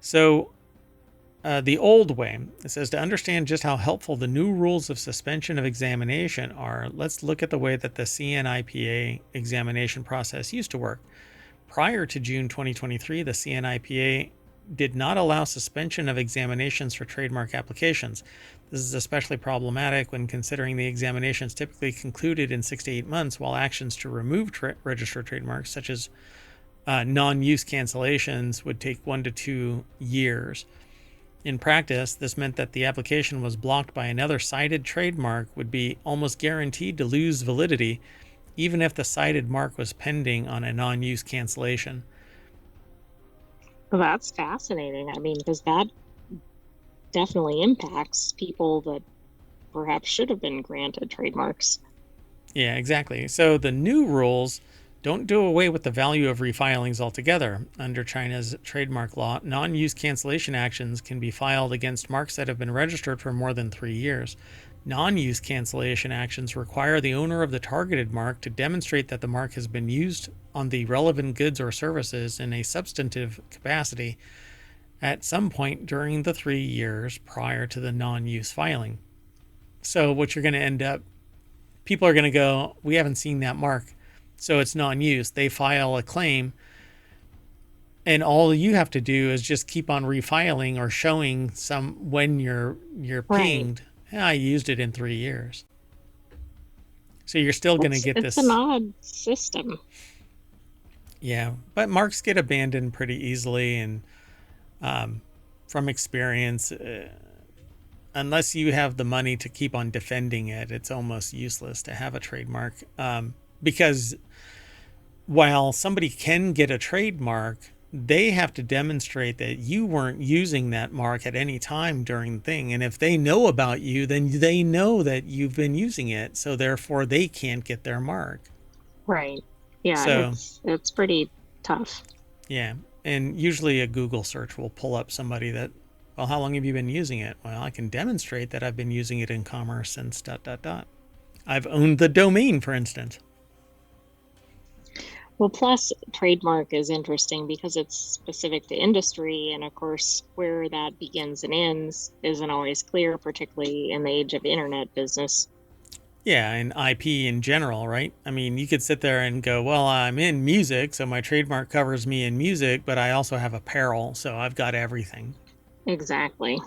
So the old way, it says to understand just how helpful the new rules of suspension of examination are, let's look at the way that the CNIPA examination process used to work. Prior to June 2023, the CNIPA did not allow suspension of examinations for trademark applications. This is especially problematic when considering the examinations typically concluded in 6 to 8 months, while actions to remove registered trademarks, such as non-use cancellations, would take 1 to 2 years. In practice, this meant that the application was blocked by another cited trademark would be almost guaranteed to lose validity, even if the cited mark was pending on a non-use cancellation. Well, that's fascinating. I mean, because that definitely impacts people that perhaps should have been granted trademarks. Yeah, exactly. So the new rules don't do away with the value of refilings altogether. Under China's trademark law, non-use cancellation actions can be filed against marks that have been registered for more than 3 years. Non-use cancellation actions require the owner of the targeted mark to demonstrate that the mark has been used on the relevant goods or services in a substantive capacity at some point during the 3 years prior to the non-use filing. So what you're going to end up, people are going to go, we haven't seen that mark, so it's non-use. They file a claim, and all you have to do is just keep on refiling or showing some when you're Right. pinged. I used it in 3 years. So you're still going to get It's an this. odd system. Yeah, but marks get abandoned pretty easily, and from experience, unless you have the money to keep on defending it, it's almost useless to have a trademark. Because while somebody can get a trademark, they have to demonstrate that you weren't using that mark at any time during the thing. And if they know about you, then they know that you've been using it. So therefore, they can't get their mark. Right. Yeah, So, it's pretty tough. yeah. And usually a Google search will pull up somebody that, well, how long have you been using it? Well, I can demonstrate that I've been using it in commerce since dot, dot, dot. I've owned the domain, for instance. Well, plus trademark is interesting because it's specific to industry, and of course, where that begins and ends isn't always clear, particularly in the age of internet business. Yeah, and IP in general, right? I mean, you could sit there and go, well, I'm in music, so my trademark covers me in music, but I also have apparel, so I've got everything. Exactly.